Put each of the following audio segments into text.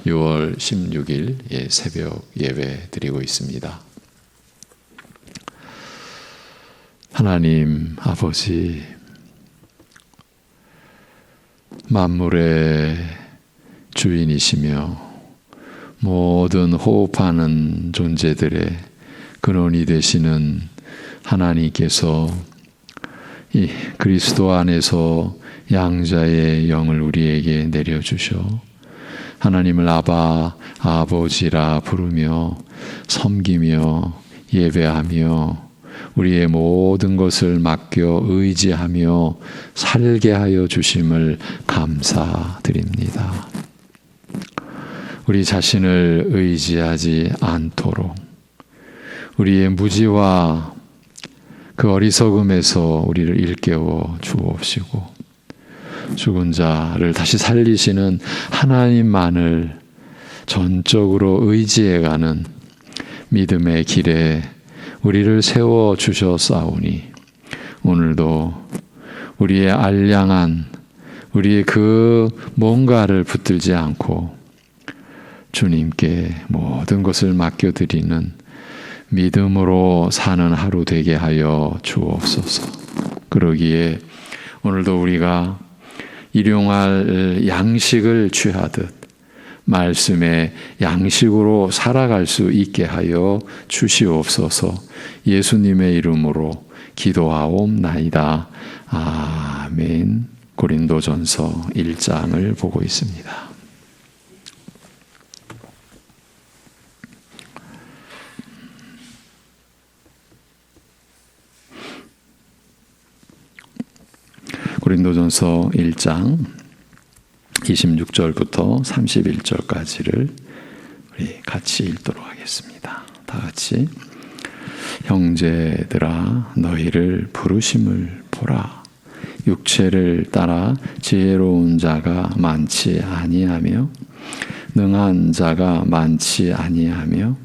6월 16일 새벽 예배 드리고 있습니다. 하나님 아버지, 만물의 주인이시며 모든 호흡하는 존재들의 근원이 되시는 하나님께서 이 그리스도 안에서 양자의 영을 우리에게 내려주셔 하나님을 아바, 아버지라 부르며 섬기며 예배하며 우리의 모든 것을 맡겨 의지하며 살게 하여 주심을 감사드립니다. 우리 자신을 의지하지 않도록 우리의 무지와 그 어리석음에서 우리를 일깨워 주옵시고 죽은 자를 다시 살리시는 하나님만을 전적으로 의지해가는 믿음의 길에 우리를 세워 주셨사오니 오늘도 우리의 알량한 우리의 그 뭔가를 붙들지 않고 주님께 모든 것을 맡겨드리는 믿음으로 사는 하루 되게 하여 주옵소서. 그러기에 오늘도 우리가 일용할 양식을 취하듯 말씀의 양식으로 살아갈 수 있게 하여 주시옵소서. 예수님의 이름으로 기도하옵나이다. 아멘. 고린도전서 1장을 보고 있습니다. 고린도전서 1장 26절부터 31절까지를 우리 같이 읽도록 하겠습니다. 다 같이. 형제들아 너희를 부르심을 보라. 육체를 따라 지혜로운 자가 많지 아니하며 능한 자가 많지 아니하며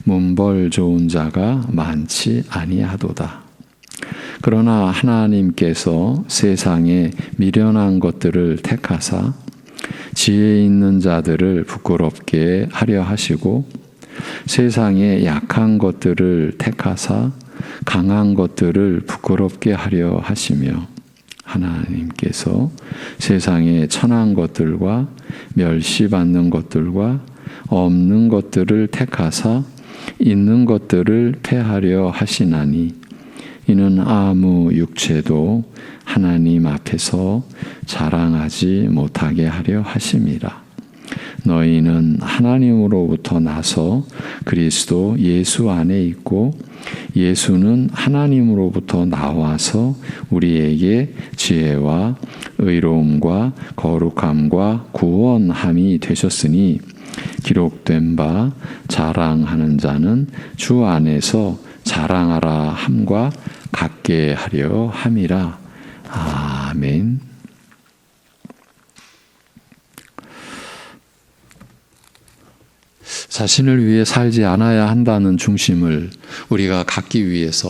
문벌 좋은 자가 많지 아니하도다. 그러나 하나님께서 세상에 미련한 것들을 택하사 지혜 있는 자들을 부끄럽게 하려 하시고 세상에 약한 것들을 택하사 강한 것들을 부끄럽게 하려 하시며 하나님께서 세상에 천한 것들과 멸시받는 것들과 없는 것들을 택하사 있는 것들을 패하려 하시나니 이는 아무 육체도 하나님 앞에서 자랑하지 못하게 하려 하심이라. 너희는 하나님으로부터 나서 그리스도 예수 안에 있고 예수는 하나님으로부터 나와서 우리에게 지혜와 의로움과 거룩함과 구원함이 되셨으니 기록된 바 자랑하는 자는 주 안에서 자랑하라 함과 같게 하려 함이라. 아멘. 자신을 위해 살지 않아야 한다는 중심을 우리가 갖기 위해서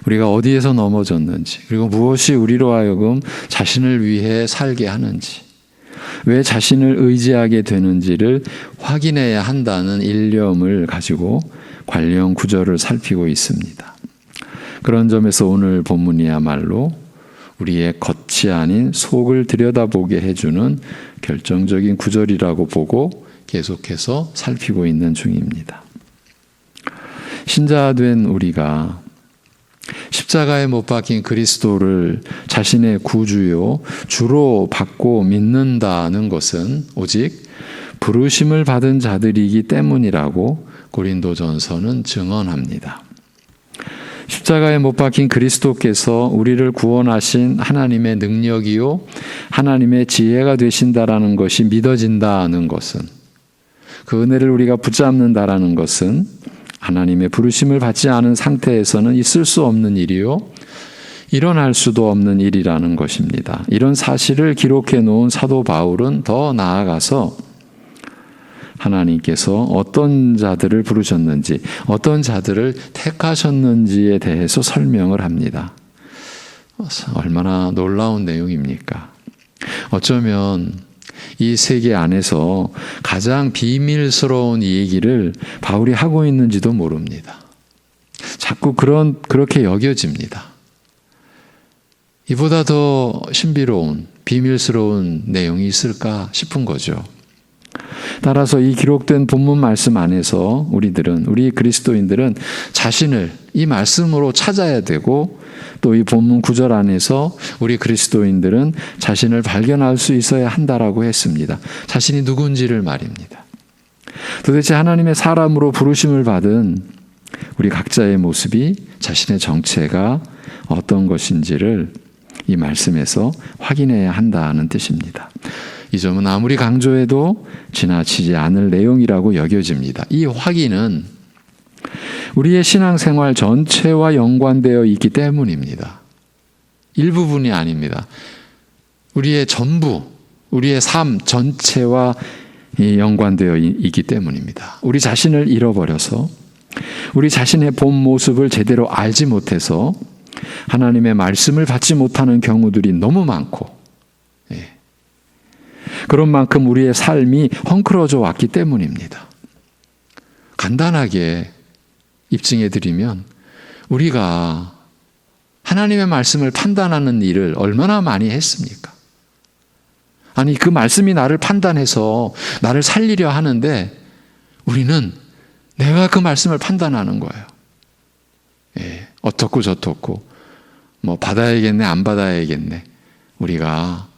우리가 어디에서 넘어졌는지 그리고 무엇이 우리로 하여금 자신을 위해 살게 하는지 왜 자신을 의지하게 되는지를 확인해야 한다는 일념을 가지고 관련 구절을 살피고 있습니다. 그런 점에서 오늘 본문이야말로 우리의 겉이 아닌 속을 들여다보게 해주는 결정적인 구절이라고 보고 계속해서 살피고 있는 중입니다. 신자된 우리가 십자가에 못 박힌 그리스도를 자신의 구주요 주로 받고 믿는다는 것은 오직 부르심을 받은 자들이기 때문이라고 고린도전서는 증언합니다. 십자가에 못 박힌 그리스도께서 우리를 구원하신 하나님의 능력이요 하나님의 지혜가 되신다라는 것이 믿어진다는 것은 그 은혜를 우리가 붙잡는다라는 것은 하나님의 부르심을 받지 않은 상태에서는 있을 수 없는 일이요 일어날 수도 없는 일이라는 것입니다. 이런 사실을 기록해 놓은 사도 바울은 더 나아가서 하나님께서 어떤 자들을 부르셨는지 어떤 자들을 택하셨는지에 대해서 설명을 합니다. 얼마나 놀라운 내용입니까? 어쩌면 이 세계 안에서 가장 비밀스러운 이 얘기를 바울이 하고 있는지도 모릅니다. 자꾸 그렇게 여겨집니다. 이보다 더 신비로운 비밀스러운 내용이 있을까 싶은 거죠. 따라서 이 기록된 본문 말씀 안에서 우리 그리스도인들은 자신을 이 말씀으로 찾아야 되고, 또 이 본문 구절 안에서 우리 그리스도인들은 자신을 발견할 수 있어야 한다라고 했습니다. 자신이 누군지를 말입니다. 도대체 하나님의 사람으로 부르심을 받은 우리 각자의 모습이, 자신의 정체가 어떤 것인지를 이 말씀에서 확인해야 한다는 뜻입니다. 이 점은 아무리 강조해도 지나치지 않을 내용이라고 여겨집니다. 이 확인은 우리의 신앙생활 전체와 연관되어 있기 때문입니다. 일부분이 아닙니다. 우리의 전부, 우리의 삶 전체와 연관되어 있기 때문입니다. 우리 자신을 잃어버려서 우리 자신의 본 모습을 제대로 알지 못해서 하나님의 말씀을 받지 못하는 경우들이 너무 많고, 그런 만큼 우리의 삶이 헝클어져 왔기 때문입니다. 간단하게 입증해 드리면, 우리가 하나님의 말씀을 판단하는 일을 얼마나 많이 했습니까? 아니, 그 말씀이 나를 판단해서 나를 살리려 하는데 우리는 내가 그 말씀을 판단하는 거예요. 어떻고 저떻고, 받아야겠네, 안 받아야겠네. 우리가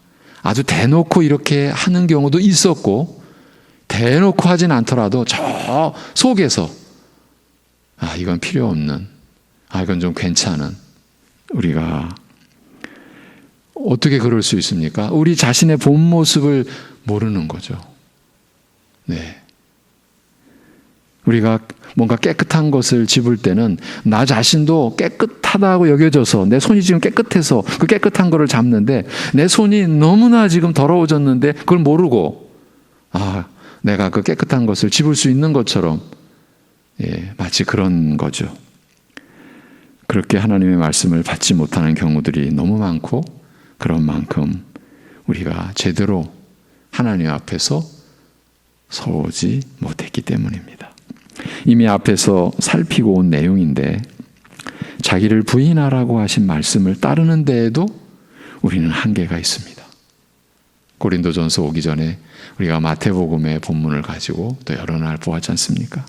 아주 대놓고 이렇게 하는 경우도 있었고, 대놓고 하진 않더라도 저 속에서 이건 필요 없는, 이건 좀 괜찮은, 우리가 어떻게 그럴 수 있습니까? 우리 자신의 본 모습을 모르는 거죠. 우리가 뭔가 깨끗한 것을 집을 때는 나 자신도 깨끗하다고 여겨져서, 내 손이 지금 깨끗해서 그 깨끗한 거를 잡는데, 내 손이 너무나 지금 더러워졌는데 그걸 모르고 내가 그 깨끗한 것을 집을 수 있는 것처럼, 마치 그런 거죠. 그렇게 하나님의 말씀을 받지 못하는 경우들이 너무 많고, 그런 만큼 우리가 제대로 하나님 앞에서 서오지 못했기 때문입니다. 이미 앞에서 살피고 온 내용인데, 자기를 부인하라고 하신 말씀을 따르는 데에도 우리는 한계가 있습니다. 고린도전서 오기 전에 우리가 마태복음의 본문을 가지고 또 여러 날 보았지 않습니까?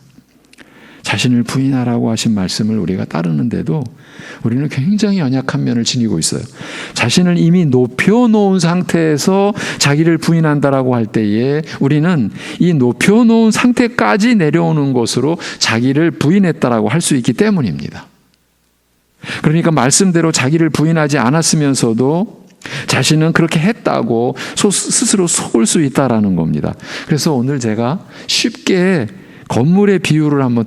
자신을 부인하라고 하신 말씀을 우리가 따르는데도 우리는 굉장히 연약한 면을 지니고 있어요. 자신을 이미 높여놓은 상태에서 자기를 부인한다라고 할 때에 우리는 이 높여놓은 상태까지 내려오는 것으로 자기를 부인했다라고 할 수 있기 때문입니다. 그러니까 말씀대로 자기를 부인하지 않았으면서도 자신은 그렇게 했다고 스스로 속을 수 있다라는 겁니다. 그래서 오늘 제가 쉽게 건물의 비유를 한번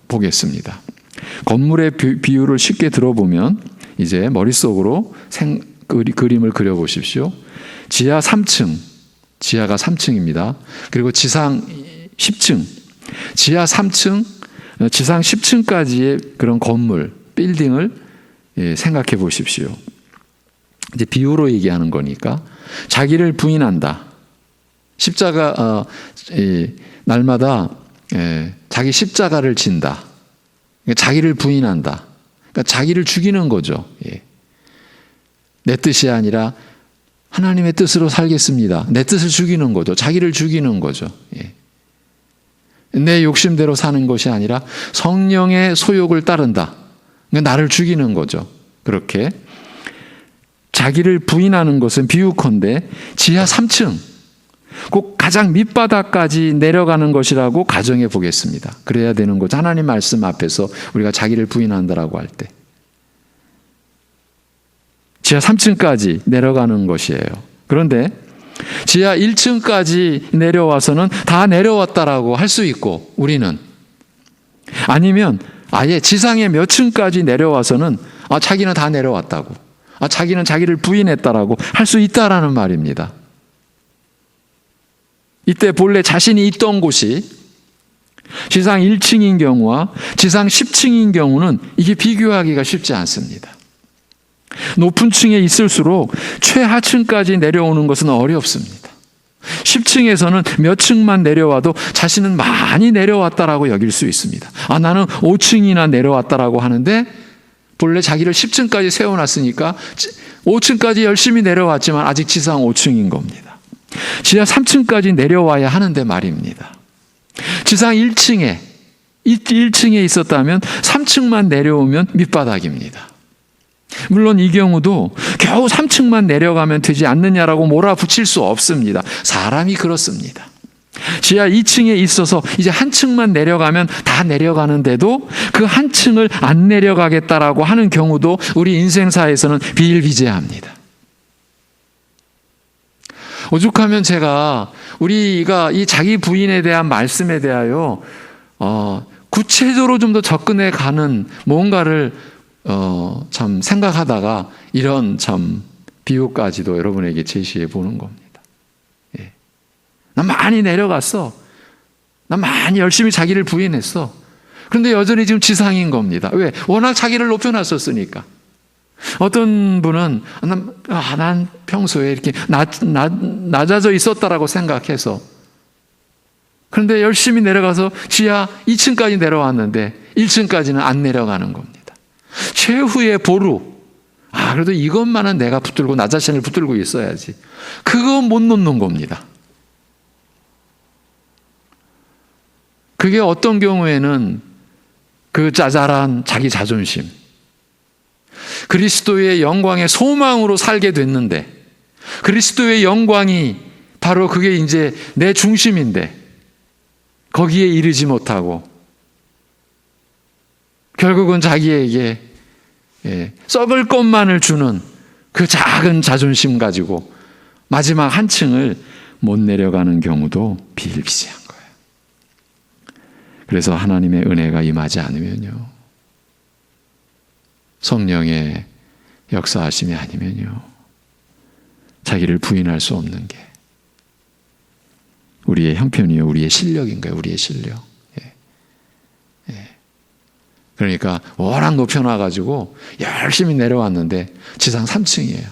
들어보겠습니다. 건물의 비유를 쉽게 들어보면 이제 머릿속으로 그림을 그려보십시오. 지하 3층, 지하가 3층입니다. 그리고 지상 10층, 지하 3층, 지상 10층까지의 그런 건물, 빌딩을 생각해 보십시오. 이제 비유로 얘기하는 거니까 자기를 부인한다. 십자가 날마다 자기 십자가를 진다. 자기를 부인한다. 그러니까 자기를 죽이는 거죠. 내 뜻이 아니라 하나님의 뜻으로 살겠습니다. 내 뜻을 죽이는 거죠. 자기를 죽이는 거죠. 내 욕심대로 사는 것이 아니라 성령의 소욕을 따른다. 그러니까 나를 죽이는 거죠. 그렇게 자기를 부인하는 것은 비유컨대 지하 3층, 꼭 가장 밑바닥까지 내려가는 것이라고 가정해 보겠습니다. 그래야 되는 거죠. 하나님 말씀 앞에서 우리가 자기를 부인한다라고 할 때 지하 3층까지 내려가는 것이에요. 그런데 지하 1층까지 내려와서는 다 내려왔다라고 할 수 있고, 우리는 아니면 아예 지상의 몇 층까지 내려와서는 자기는 다 내려왔다고, 자기는 자기를 부인했다라고 할 수 있다라는 말입니다. 이때 본래 자신이 있던 곳이 지상 1층인 경우와 지상 10층인 경우는 이게 비교하기가 쉽지 않습니다. 높은 층에 있을수록 최하층까지 내려오는 것은 어렵습니다. 10층에서는 몇 층만 내려와도 자신은 많이 내려왔다라고 여길 수 있습니다. 나는 5층이나 내려왔다라고 하는데 본래 자기를 10층까지 세워놨으니까 5층까지 열심히 내려왔지만 아직 지상 5층인 겁니다. 지하 3층까지 내려와야 하는데 말입니다. 지상 1층에 있었다면 3층만 내려오면 밑바닥입니다. 물론 이 경우도 겨우 3층만 내려가면 되지 않느냐라고 몰아붙일 수 없습니다. 사람이 그렇습니다. 지하 2층에 있어서 이제 한 층만 내려가면 다 내려가는데도 그 한 층을 안 내려가겠다라고 하는 경우도 우리 인생사에서는 비일비재합니다. 오죽하면 우리가 이 자기 부인에 대한 말씀에 대하여 구체적으로 좀 더 접근해 가는 뭔가를 참 생각하다가 이런 참 비유까지도 여러분에게 제시해 보는 겁니다. 예. 난 많이 내려갔어. 난 많이 열심히 자기를 부인했어. 그런데 여전히 지금 지상인 겁니다. 왜? 워낙 자기를 높여놨었으니까. 어떤 분은 난 평소에 이렇게 낮아져 있었다라고 생각해서 그런데 열심히 내려가서 지하 2층까지 내려왔는데 1층까지는 안 내려가는 겁니다. 최후의 보루. 그래도 이것만은 내가 붙들고 나 자신을 붙들고 있어야지. 그거 못 놓는 겁니다. 그게 어떤 경우에는 그 짜잘한 자기 자존심, 그리스도의 영광의 소망으로 살게 됐는데 그리스도의 영광이 바로 그게 이제 내 중심인데 거기에 이르지 못하고 결국은 자기에게 썩을 것만을 주는 그 작은 자존심 가지고 마지막 한 층을 못 내려가는 경우도 비일비재한 거예요. 그래서 하나님의 은혜가 임하지 않으면요, 성령의 역사하심이 아니면요, 자기를 부인할 수 없는 게 우리의 형편이요, 우리의 실력인 거예요. 우리의 실력. 그러니까 워낙 높여놔가지고 열심히 내려왔는데 지상 3층이에요.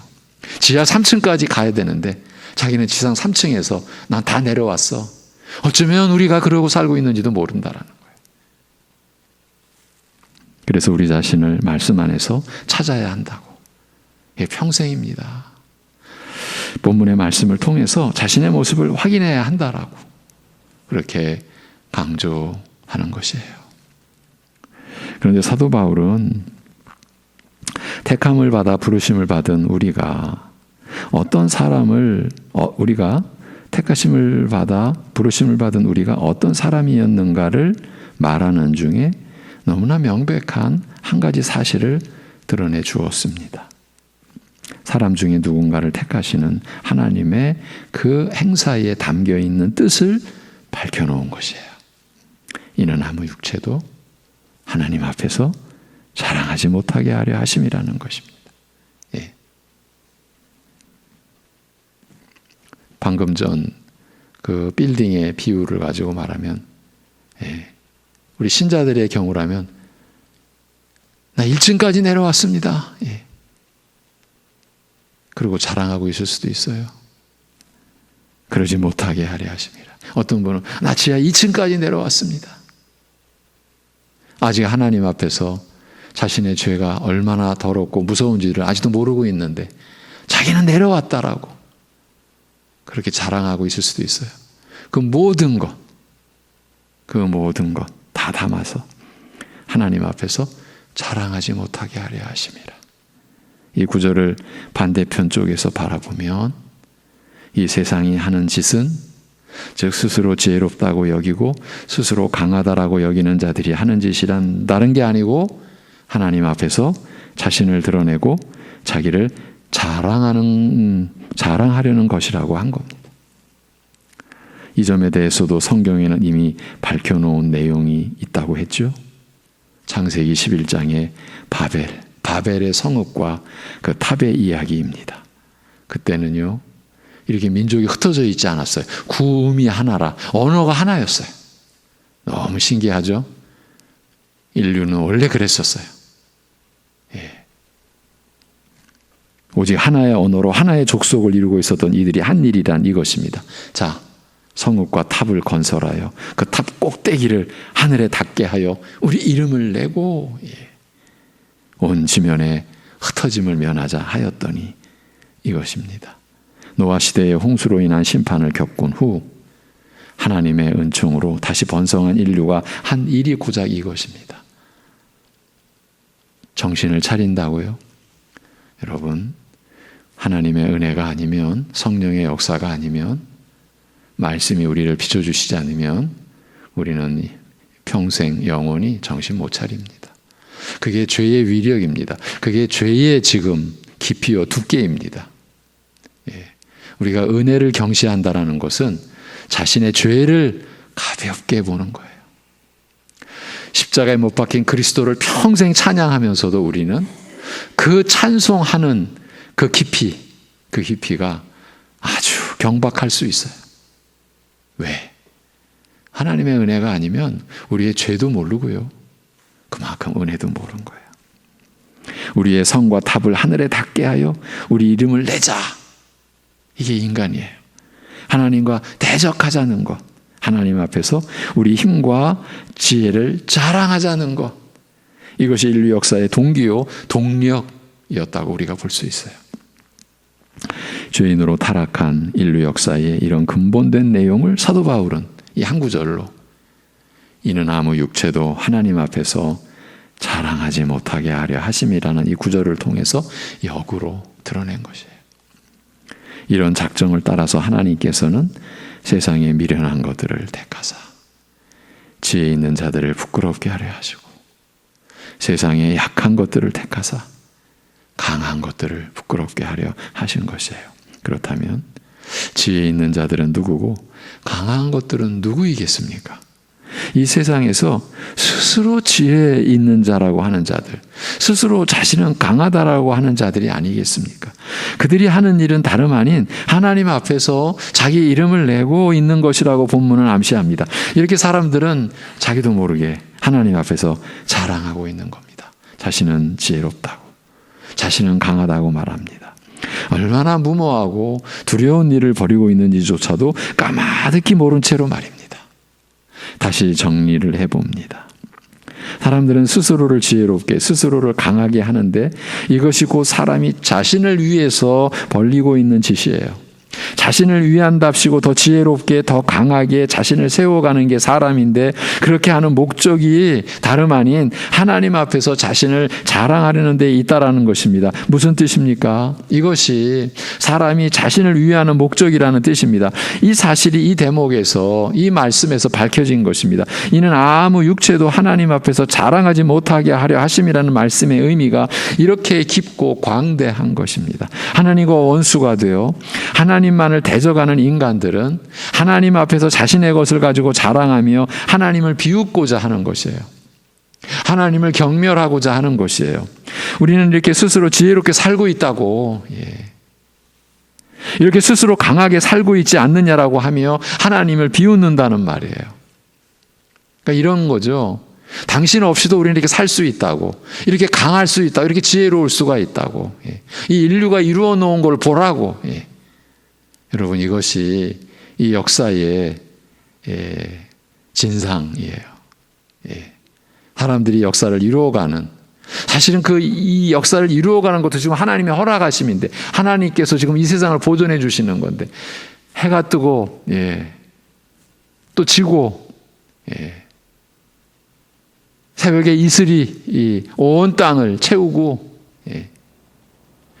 지하 3층까지 가야 되는데 자기는 지상 3층에서 난 다 내려왔어. 어쩌면 우리가 그러고 살고 있는지도 모른다라는 거예요. 그래서 우리 자신을 말씀 안에서 찾아야 한다고. 이게 평생입니다. 본문의 말씀을 통해서 자신의 모습을 확인해야 한다라고 그렇게 강조하는 것이에요. 그런데 사도 바울은 택함을 받아 부르심을 받은 우리가 어떤 사람을 우리가 택하심을 받아 부르심을 받은 우리가 어떤 사람이었는가를 말하는 중에 너무나 명백한 한 가지 사실을 드러내 주었습니다. 사람 중에 누군가를 택하시는 하나님의 그 행사에 담겨 있는 뜻을 밝혀놓은 것이에요. 이는 아무 육체도 하나님 앞에서 자랑하지 못하게 하려 하심이라는 것입니다. 예. 방금 전 그 빌딩의 비유를 가지고 말하면, 우리 신자들의 경우라면 나 1층까지 내려왔습니다. 그리고 자랑하고 있을 수도 있어요. 그러지 못하게 하려 하심이라. 어떤 분은 나 지하 2층까지 내려왔습니다. 아직 하나님 앞에서 자신의 죄가 얼마나 더럽고 무서운지를 아직도 모르고 있는데 자기는 내려왔다라고 그렇게 자랑하고 있을 수도 있어요. 그 모든 것 다 담아서 하나님 앞에서 자랑하지 못하게 하려 하심이라. 이 구절을 반대편 쪽에서 바라보면 이 세상이 하는 짓은, 즉 스스로 지혜롭다고 여기고 스스로 강하다라고 여기는 자들이 하는 짓이란 다른 게 아니고 하나님 앞에서 자신을 드러내고 자기를 자랑하려는 것이라고 한 겁니다. 이 점에 대해서도 성경에는 이미 밝혀놓은 내용이 있다고 했죠. 창세기 11장의 바벨의 성읍과 그 탑의 이야기입니다. 그때는요, 이렇게 민족이 흩어져 있지 않았어요. 구음이 하나라, 언어가 하나였어요. 너무 신기하죠? 인류는 원래 그랬었어요. 오직 하나의 언어로 하나의 족속을 이루고 있었던 이들이 한 일이란 이것입니다. 자, 성읍과 탑을 건설하여 그 탑 꼭대기를 하늘에 닿게 하여 우리 이름을 내고 온 지면에 흩어짐을 면하자 하였더니 이것입니다. 노아 시대의 홍수로 인한 심판을 겪은 후 하나님의 은총으로 다시 번성한 인류가 한 일이 고작 이것입니다. 정신을 차린다고요? 여러분, 하나님의 은혜가 아니면, 성령의 역사가 아니면, 말씀이 우리를 비춰주시지 않으면 우리는 평생 영원히 정신 못 차립니다. 그게 죄의 위력입니다. 그게 죄의 지금 깊이와 두께입니다. 우리가 은혜를 경시한다라는 것은 자신의 죄를 가볍게 보는 거예요. 십자가에 못 박힌 그리스도를 평생 찬양하면서도 우리는 그 찬송하는 그 깊이가 아주 경박할 수 있어요. 왜? 하나님의 은혜가 아니면 우리의 죄도 모르고요. 그만큼 은혜도 모르는 거예요. 우리의 성과 탑을 하늘에 닿게 하여 우리 이름을 내자. 이게 인간이에요. 하나님과 대적하자는 것. 하나님 앞에서 우리 힘과 지혜를 자랑하자는 것. 이것이 인류 역사의 동기요, 동력이었다고 우리가 볼 수 있어요. 죄인으로 타락한 인류 역사의 이런 근본된 내용을 사도 바울은 이 한 구절로 이는 아무 육체도 하나님 앞에서 자랑하지 못하게 하려 하심이라는 이 구절을 통해서 역으로 드러낸 것이에요. 이런 작정을 따라서 하나님께서는 세상에 미련한 것들을 택하사 지혜 있는 자들을 부끄럽게 하려 하시고 세상에 약한 것들을 택하사 강한 것들을 부끄럽게 하려 하신 것이에요. 그렇다면 지혜 있는 자들은 누구고 강한 것들은 누구이겠습니까? 이 세상에서 스스로 지혜 있는 자라고 하는 자들, 스스로 자신은 강하다라고 하는 자들이 아니겠습니까? 그들이 하는 일은 다름 아닌 하나님 앞에서 자기 이름을 내고 있는 것이라고 본문은 암시합니다. 이렇게 사람들은 자기도 모르게 하나님 앞에서 자랑하고 있는 겁니다. 자신은 지혜롭다고, 자신은 강하다고 말합니다. 얼마나 무모하고 두려운 일을 벌이고 있는지조차도 까마득히 모른 채로 말입니다. 다시 정리를 해봅니다. 사람들은 스스로를 지혜롭게, 스스로를 강하게 하는데 이것이 곧 사람이 자신을 위해서 벌리고 있는 짓이에요. 자신을 위한답시고 더 지혜롭게, 더 강하게 자신을 세워가는 게 사람인데 그렇게 하는 목적이 다름 아닌 하나님 앞에서 자신을 자랑하려는 데 있다라는 것입니다. 무슨 뜻입니까? 이것이 사람이 자신을 위하는 목적이라는 뜻입니다. 이 사실이 이 대목에서, 이 말씀에서 밝혀진 것입니다. 이는 아무 육체도 하나님 앞에서 자랑하지 못하게 하려 하심이라는 말씀의 의미가 이렇게 깊고 광대한 것입니다. 하나님과 원수가 되어 하나님만을 대적하는 인간들은 하나님 앞에서 자신의 것을 가지고 자랑하며 하나님을 비웃고자 하는 것이에요. 하나님을 경멸하고자 하는 것이에요. 우리는 이렇게 스스로 지혜롭게 살고 있다고, 이렇게 스스로 강하게 살고 있지 않느냐라고 하며 하나님을 비웃는다는 말이에요. 그러니까 이런 거죠. 당신 없이도 우리는 이렇게 살 수 있다고, 이렇게 강할 수 있다고, 이렇게 지혜로울 수가 있다고, 이 인류가 이루어 놓은 걸 보라고. 여러분, 이것이 이 역사의 진상이에요. 사람들이 역사를 이루어가는, 사실은 이 역사를 이루어가는 것도 지금 하나님의 허락하심인데, 하나님께서 지금 이 세상을 보존해 주시는 건데, 해가 뜨고 또 지고 새벽에 이슬이 온 땅을 채우고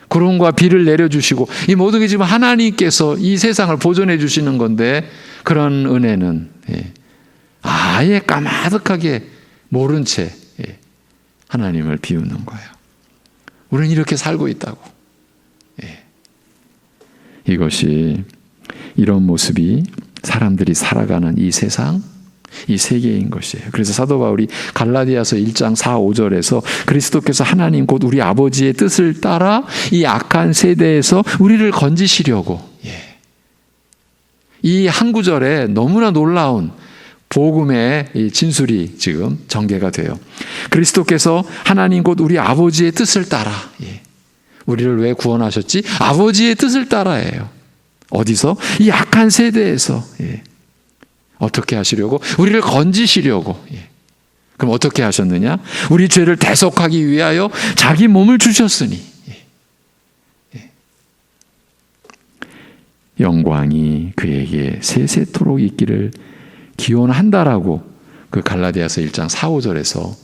구름과 비를 내려주시고 이 모든 게 지금 하나님께서 이 세상을 보존해 주시는 건데, 그런 은혜는 아예 까마득하게 모른 채 하나님을 비우는 거예요. 우리는 이렇게 살고 있다고. 이것이, 이런 모습이 사람들이 살아가는 이 세상, 이 세계인 것이에요. 그래서 사도 바울이 갈라디아서 1장 4, 5절에서 그리스도께서 하나님 곧 우리 아버지의 뜻을 따라 이 악한 세대에서 우리를 건지시려고, 이 한 구절에 너무나 놀라운 복음의 이 진술이 지금 전개가 돼요. 그리스도께서 하나님 곧 우리 아버지의 뜻을 따라, 우리를 왜 구원하셨지? 아버지의 뜻을 따라해요. 어디서? 이 악한 세대에서. 어떻게 하시려고? 우리를 건지시려고. 그럼 어떻게 하셨느냐? 우리 죄를 대속하기 위하여 자기 몸을 주셨으니. 영광이 그에게 세세토록 있기를 기원한다라고 그 갈라디아서 1장 4, 5절에서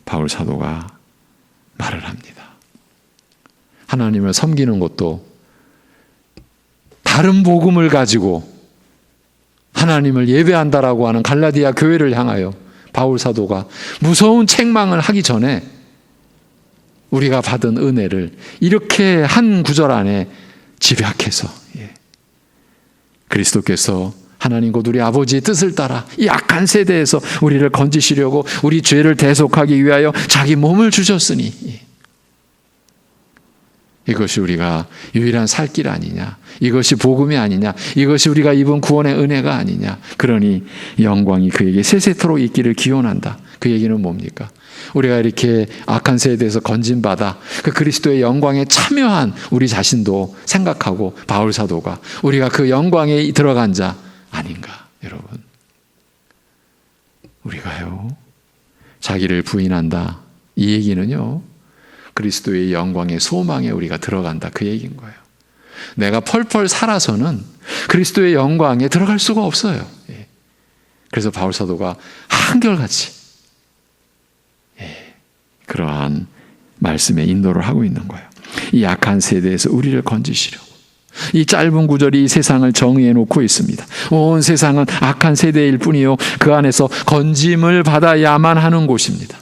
바울 사도가 말을 합니다. 하나님을 섬기는 것도 다른 복음을 가지고 하나님을 예배한다라고 하는 갈라디아 교회를 향하여 바울 사도가 무서운 책망을 하기 전에 우리가 받은 은혜를 이렇게 한 구절 안에 집약해서 그리스도께서 하나님 곧 우리 아버지의 뜻을 따라 이 악한 세대에서 우리를 건지시려고 우리 죄를 대속하기 위하여 자기 몸을 주셨으니 이것이 우리가 유일한 살 길 아니냐, 이것이 복음이 아니냐, 이것이 우리가 입은 구원의 은혜가 아니냐. 그러니 영광이 그에게 세세토록 있기를 기원한다. 그 얘기는 뭡니까? 우리가 이렇게 악한 세대에서 건진받아 그 그리스도의 영광에 참여한 우리 자신도 생각하고 바울 사도가 우리가 그 영광에 들어간 자 아닌가. 여러분, 우리가요 자기를 부인한다, 이 얘기는요 그리스도의 영광의 소망에 우리가 들어간다, 그 얘기인 거예요. 내가 펄펄 살아서는 그리스도의 영광에 들어갈 수가 없어요. 그래서 바울 사도가 한결같이 그러한 말씀에 인도를 하고 있는 거예요. 이 악한 세대에서 우리를 건지시려고. 이 짧은 구절이 이 세상을 정의해 놓고 있습니다. 온 세상은 악한 세대일 뿐이요 그 안에서 건짐을 받아야만 하는 곳입니다.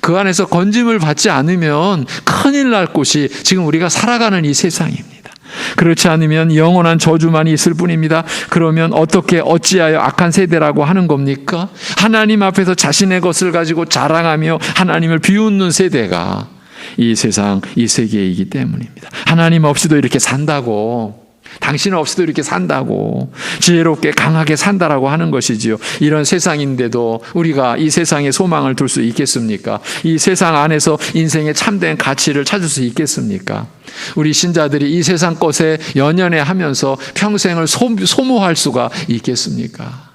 그 안에서 건짐을 받지 않으면 큰일 날 곳이 지금 우리가 살아가는 이 세상입니다. 그렇지 않으면 영원한 저주만이 있을 뿐입니다. 그러면 어찌하여 악한 세대라고 하는 겁니까? 하나님 앞에서 자신의 것을 가지고 자랑하며 하나님을 비웃는 세대가 이 세상, 이 세계이기 때문입니다. 하나님 없이도 이렇게 산다고, 당신 없이도 이렇게 산다고, 지혜롭게 강하게 산다라고 하는 것이지요. 이런 세상인데도 우리가 이 세상에 소망을 둘 수 있겠습니까? 이 세상 안에서 인생의 참된 가치를 찾을 수 있겠습니까? 우리 신자들이 이 세상 것에 연연해 하면서 평생을 소모할 수가 있겠습니까?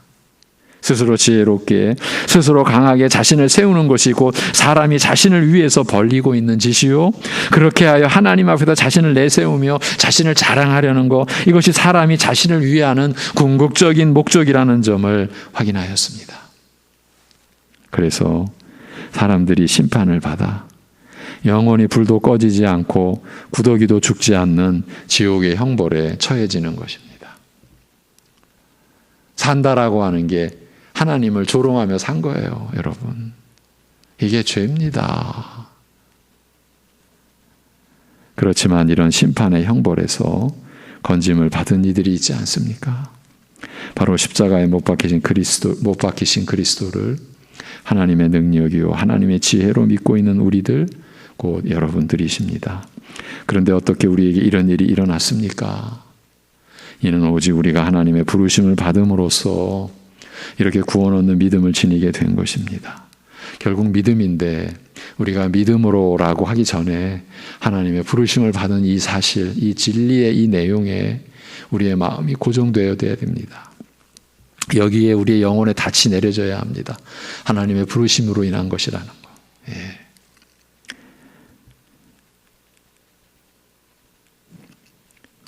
스스로 지혜롭게, 스스로 강하게 자신을 세우는 것이 곧 사람이 자신을 위해서 벌리고 있는 짓이요, 그렇게 하여 하나님 앞에서 자신을 내세우며 자신을 자랑하려는 것, 이것이 사람이 자신을 위하는 궁극적인 목적이라는 점을 확인하였습니다. 그래서 사람들이 심판을 받아 영원히 불도 꺼지지 않고 구더기도 죽지 않는 지옥의 형벌에 처해지는 것입니다. 산다라고 하는 게 하나님을 조롱하며 산 거예요, 여러분. 이게 죄입니다. 그렇지만 이런 심판의 형벌에서 건짐을 받은 이들이 있지 않습니까? 바로 십자가에 못 박히신 그리스도를 하나님의 능력이요 하나님의 지혜로 믿고 있는 우리들, 곧 여러분들이십니다. 그런데 어떻게 우리에게 이런 일이 일어났습니까? 이는 오직 우리가 하나님의 부르심을 받음으로써 이렇게 구원 얻는 믿음을 지니게 된 것입니다. 결국 믿음인데 우리가 믿음으로라고 하기 전에 하나님의 부르심을 받은 이 사실, 이 진리의 이 내용에 우리의 마음이 고정되어야 됩니다. 여기에 우리의 영혼에 닻이 내려져야 합니다. 하나님의 부르심으로 인한 것이라는 거.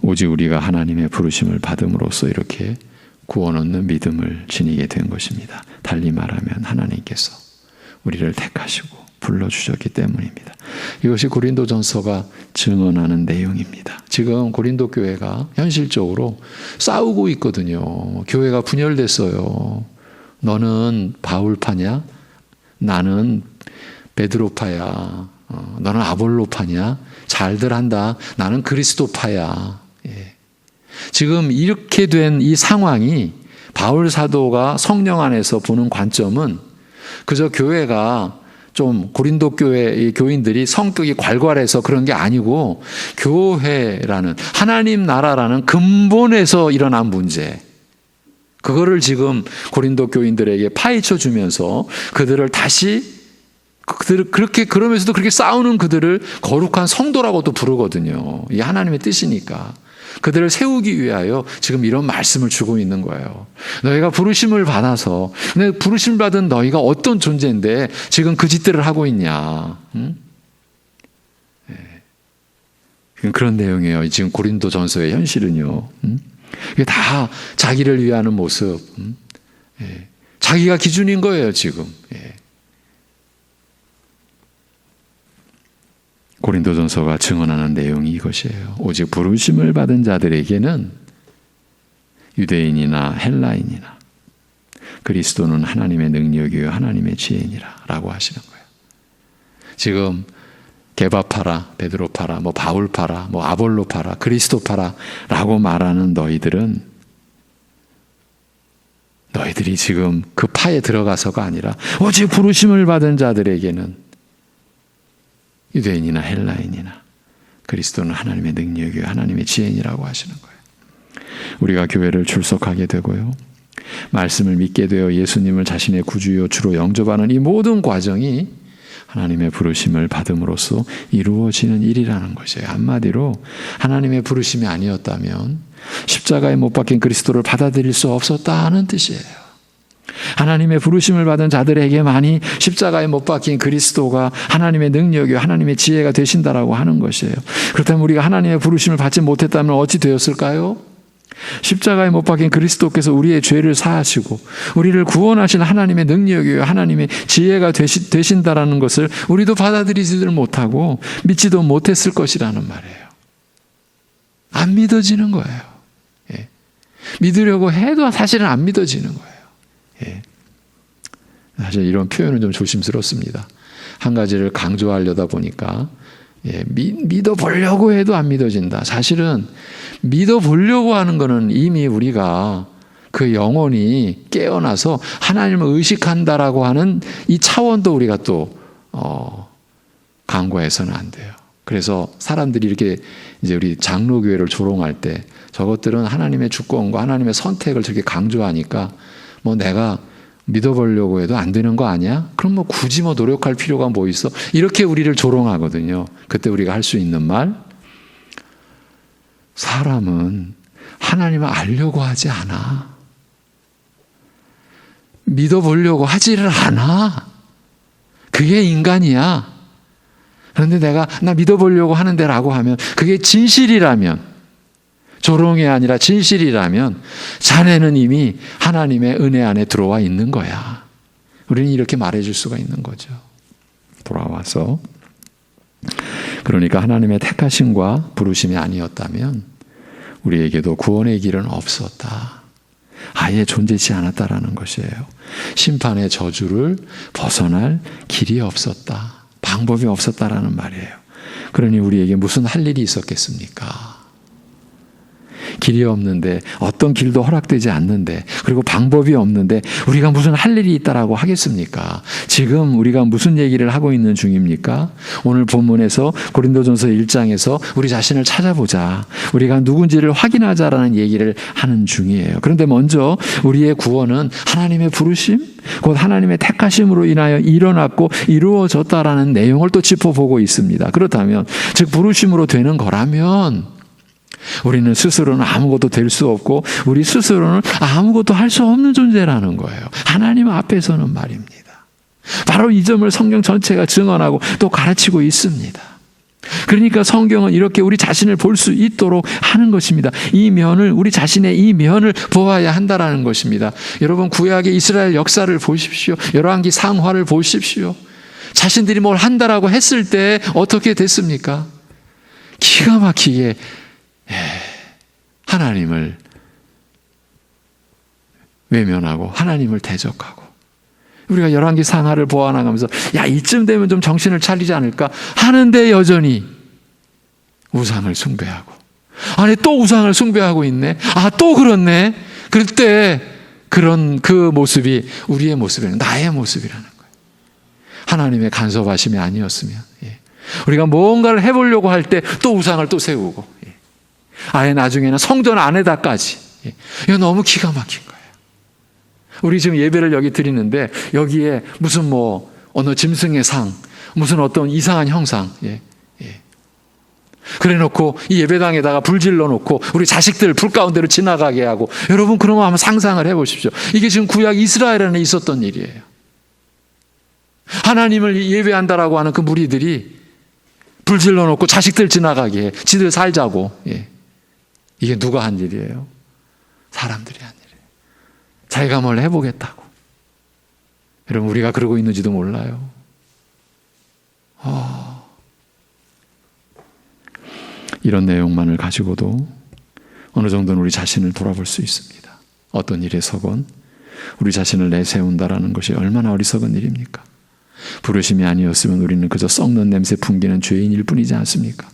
오직 우리가 하나님의 부르심을 받음으로써 이렇게 구원 얻는 믿음을 지니게 된 것입니다. 달리 말하면 하나님께서 우리를 택하시고 불러주셨기 때문입니다. 이것이 고린도전서가 증언하는 내용입니다. 지금 고린도 교회가 현실적으로 싸우고 있거든요. 교회가 분열됐어요. 너는 바울파냐? 나는 베드로파야. 너는 아볼로파냐? 잘들 한다. 나는 그리스도파야. 지금 이렇게 된 이 상황이 바울 사도가 성령 안에서 보는 관점은 그저 교회가 좀 고린도 교회의 교인들이 성격이 괄괄해서 그런 게 아니고 교회라는 하나님 나라라는 근본에서 일어난 문제, 그거를 지금 고린도 교인들에게 파헤쳐 주면서 그들을 다시 그러면서도 그렇게 싸우는 그들을 거룩한 성도라고도 부르거든요. 이게 하나님의 뜻이니까. 그들을 세우기 위하여 지금 이런 말씀을 주고 있는 거예요. 너희가 부르심을 받아서, 근데 부르심을 받은 너희가 어떤 존재인데 지금 그 짓들을 하고 있냐. 그런 내용이에요. 지금 고린도전서의 현실은요. 이게 다 자기를 위하는 모습. 자기가 기준인 거예요, 지금. 고린도전서가 증언하는 내용이 이것이에요. 오직 부르심을 받은 자들에게는 유대인이나 헬라인이나 그리스도는 하나님의 능력이요 하나님의 지혜니라 라고 하시는 거예요. 지금 게바파라, 베드로파라, 바울파라, 아볼로파라, 그리스도파라 라고 말하는 너희들이 지금 그 파에 들어가서가 아니라 오직 부르심을 받은 자들에게는 유대인이나 헬라인이나 그리스도는 하나님의 능력이요 하나님의 지혜니라고 하시는 거예요. 우리가 교회를 출석하게 되고요, 말씀을 믿게 되어 예수님을 자신의 구주요 주로 영접하는 이 모든 과정이 하나님의 부르심을 받음으로써 이루어지는 일이라는 것이에요. 한마디로 하나님의 부르심이 아니었다면 십자가에 못 박힌 그리스도를 받아들일 수 없었다는 뜻이에요. 하나님의 부르심을 받은 자들에게만이 십자가에 못 박힌 그리스도가 하나님의 능력이요 하나님의 지혜가 되신다라고 하는 것이에요. 그렇다면 우리가 하나님의 부르심을 받지 못했다면 어찌 되었을까요? 십자가에 못 박힌 그리스도께서 우리의 죄를 사하시고 우리를 구원하신 하나님의 능력이요 하나님의 지혜가 되신다라는 것을 우리도 받아들이지를 못하고 믿지도 못했을 것이라는 말이에요. 안 믿어지는 거예요. 믿으려고 해도 사실은 안 믿어지는 거예요. 사실 이런 표현은 좀 조심스럽습니다. 한 가지를 강조하려다 보니까 믿어보려고 해도 안 믿어진다. 사실은 믿어보려고 하는 것은 이미 우리가 그 영혼이 깨어나서 하나님을 의식한다라고 하는 이 차원도 우리가 또 간과해서는 안 돼요. 그래서 사람들이 이렇게 이제 우리 장로교회를 조롱할 때 저것들은 하나님의 주권과 하나님의 선택을 저렇게 강조하니까 내가 믿어보려고 해도 안 되는 거 아니야? 그럼 굳이 노력할 필요가 뭐 있어? 이렇게 우리를 조롱하거든요. 그때 우리가 할 수 있는 말, 사람은 하나님을 알려고 하지 않아. 믿어보려고 하지를 않아. 그게 인간이야. 그런데 나 믿어보려고 하는데 라고 하면 그게 진실이라면, 조롱이 아니라 진실이라면 자네는 이미 하나님의 은혜 안에 들어와 있는 거야. 우리는 이렇게 말해줄 수가 있는 거죠. 돌아와서, 그러니까 하나님의 택하심과 부르심이 아니었다면 우리에게도 구원의 길은 없었다. 아예 존재치 않았다라는 것이에요. 심판의 저주를 벗어날 길이 없었다. 방법이 없었다라는 말이에요. 그러니 우리에게 무슨 할 일이 있었겠습니까? 길이 없는데, 어떤 길도 허락되지 않는데, 그리고 방법이 없는데 우리가 무슨 할 일이 있다라고 하겠습니까? 지금 우리가 무슨 얘기를 하고 있는 중입니까? 오늘 본문에서 고린도전서 1장에서 우리 자신을 찾아보자, 우리가 누군지를 확인하자라는 얘기를 하는 중이에요. 그런데 먼저 우리의 구원은 하나님의 부르심, 곧 하나님의 택하심으로 인하여 일어났고 이루어졌다라는 내용을 또 짚어보고 있습니다. 그렇다면, 즉 부르심으로 되는 거라면 우리는 스스로는 아무것도 될 수 없고 우리 스스로는 아무것도 할 수 없는 존재라는 거예요. 하나님 앞에서는 말입니다. 바로 이 점을 성경 전체가 증언하고 또 가르치고 있습니다. 그러니까 성경은 이렇게 우리 자신을 볼 수 있도록 하는 것입니다. 우리 자신의 이 면을 보아야 한다라는 것입니다. 여러분, 구약의 이스라엘 역사를 보십시오. 열왕기 상하를 보십시오. 자신들이 뭘 한다라고 했을 때 어떻게 됐습니까? 기가 막히게 하나님을 외면하고 하나님을 대적하고, 우리가 열왕기 상하를 보아나가면서 이쯤 되면 좀 정신을 차리지 않을까 하는데 여전히 우상을 숭배하고, 아니 또 우상을 숭배하고 있네, 또 그렇네. 그럴 때 그 모습이 우리의 모습이라는, 나의 모습이라는 거예요. 하나님의 간섭하심이 아니었으면 우리가 뭔가를 해보려고 할 때 또 우상을 또 세우고, 아예 나중에는 성전 안에다까지. 이거 너무 기가 막힌 거예요. 우리 지금 예배를 여기 드리는데 여기에 무슨 어느 짐승의 상, 무슨 어떤 이상한 형상. 그래 놓고 이 예배당에다가 불 질러 놓고 우리 자식들 불 가운데로 지나가게 하고, 여러분 그런 거 한번 상상을 해 보십시오. 이게 지금 구약 이스라엘 안에 있었던 일이에요. 하나님을 예배한다라고 하는 그 무리들이 불 질러 놓고 자식들 지나가게 해. 지들 살자고. 이게 누가 한 일이에요? 사람들이 한 일이에요. 자기가 뭘 해보겠다고. 여러분 우리가 그러고 있는지도 몰라요. 이런 내용만을 가지고도 어느 정도는 우리 자신을 돌아볼 수 있습니다. 어떤 일에서건 우리 자신을 내세운다라는 것이 얼마나 어리석은 일입니까? 부르심이 아니었으면 우리는 그저 썩는 냄새 풍기는 죄인일 뿐이지 않습니까?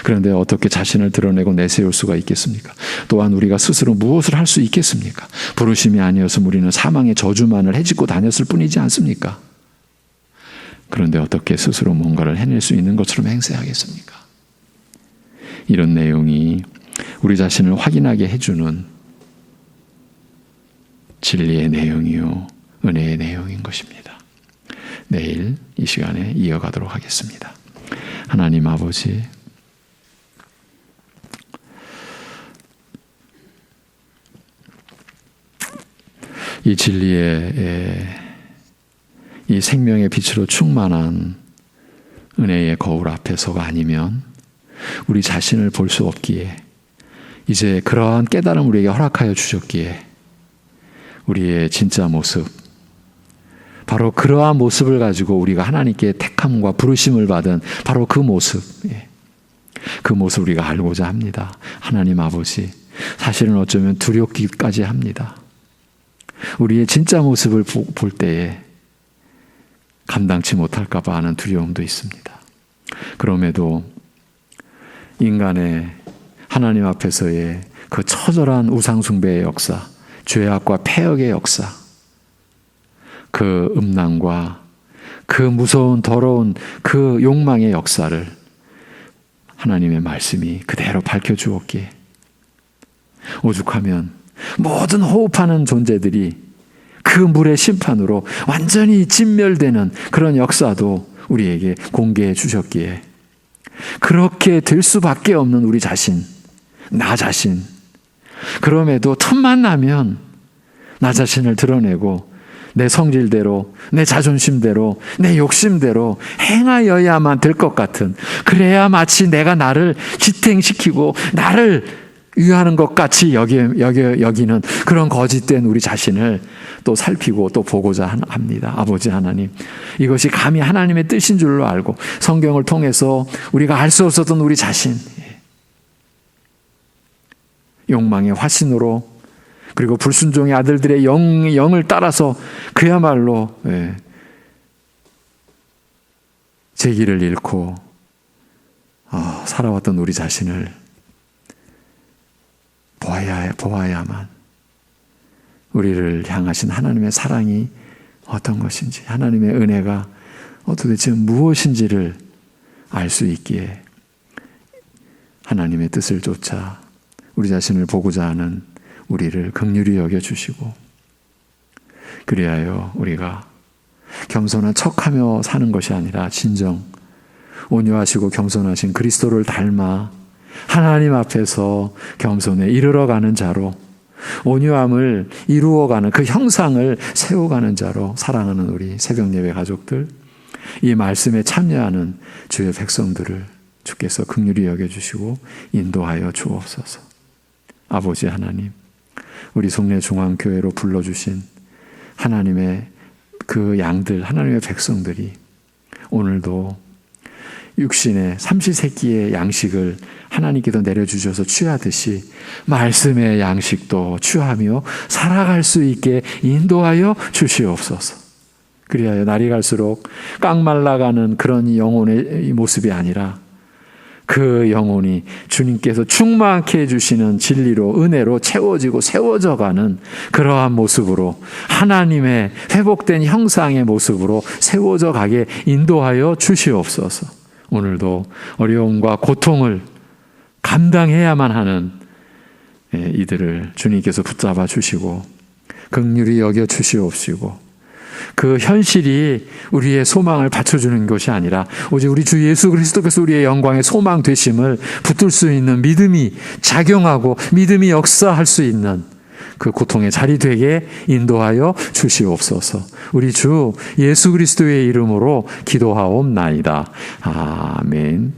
그런데 어떻게 자신을 드러내고 내세울 수가 있겠습니까? 또한 우리가 스스로 무엇을 할 수 있겠습니까? 부르심이 아니었으면 우리는 사망의 저주만을 헤집고 다녔을 뿐이지 않습니까? 그런데 어떻게 스스로 뭔가를 해낼 수 있는 것처럼 행세하겠습니까? 이런 내용이 우리 자신을 확인하게 해주는 진리의 내용이요, 은혜의 내용인 것입니다. 내일 이 시간에 이어가도록 하겠습니다. 하나님 아버지, 이 진리의 이 생명의 빛으로 충만한 은혜의 거울 앞에서가 아니면 우리 자신을 볼 수 없기에, 이제 그러한 깨달음 우리에게 허락하여 주셨기에 우리의 진짜 모습, 바로 그러한 모습을 가지고 우리가 하나님께 택함과 부르심을 받은 바로 그 모습, 그 모습 우리가 알고자 합니다. 하나님 아버지, 사실은 어쩌면 두렵기까지 합니다. 우리의 진짜 모습을 볼 때에 감당치 못할까 봐 하는 두려움도 있습니다. 그럼에도 인간의 하나님 앞에서의 그 처절한 우상숭배의 역사, 죄악과 패역의 역사, 그 음란과 그 무서운 더러운 그 욕망의 역사를 하나님의 말씀이 그대로 밝혀주었기에, 오죽하면 모든 호흡하는 존재들이 그 물의 심판으로 완전히 진멸되는 그런 역사도 우리에게 공개해 주셨기에, 그렇게 될 수밖에 없는 우리 자신, 나 자신, 그럼에도 틈만 나면 나 자신을 드러내고 내 성질대로, 내 자존심대로, 내 욕심대로 행하여야만 될 것 같은, 그래야 마치 내가 나를 지탱시키고 나를 위하는 것 같이 여기는 그런 거짓된 우리 자신을 또 살피고 또 보고자 합니다. 아버지 하나님, 이것이 감히 하나님의 뜻인 줄로 알고 성경을 통해서 우리가 알 수 없었던 우리 자신, 욕망의 화신으로, 그리고 불순종의 아들들의 영을 따라서 그야말로 제 길을 잃고 살아왔던 우리 자신을 보아야만 우리를 향하신 하나님의 사랑이 어떤 것인지, 하나님의 은혜가 도대체 무엇인지를 알 수 있기에 하나님의 뜻을 쫓아 우리 자신을 보고자 하는 우리를 긍휼히 여겨주시고, 그리하여 우리가 겸손한 척하며 사는 것이 아니라 진정 온유하시고 겸손하신 그리스도를 닮아 하나님 앞에서 겸손에 이르러가는 자로, 온유함을 이루어가는 그 형상을 세워가는 자로 사랑하는 우리 새벽 예배 가족들, 이 말씀에 참여하는 주의 백성들을 주께서 긍휼히 여겨주시고 인도하여 주옵소서. 아버지 하나님, 우리 송내 중앙교회로 불러주신 하나님의 그 양들, 하나님의 백성들이 오늘도 육신의 삼시세끼의 양식을 하나님께서 내려주셔서 취하듯이 말씀의 양식도 취하며 살아갈 수 있게 인도하여 주시옵소서. 그리하여 날이 갈수록 깡말라가는 그런 영혼의 모습이 아니라 그 영혼이 주님께서 충만케 해주시는 진리로, 은혜로 채워지고 세워져가는 그러한 모습으로, 하나님의 회복된 형상의 모습으로 세워져 가게 인도하여 주시옵소서. 오늘도 어려움과 고통을 감당해야만 하는 이들을 주님께서 붙잡아 주시고 긍휼히 여겨 주시옵시고, 그 현실이 우리의 소망을 받쳐주는 것이 아니라 오직 우리 주 예수 그리스도께서 우리의 영광의 소망 되심을 붙들 수 있는 믿음이 작용하고 믿음이 역사할 수 있는 그 고통의 자리 되게 인도하여 주시옵소서. 우리 주 예수 그리스도의 이름으로 기도하옵나이다. 아멘.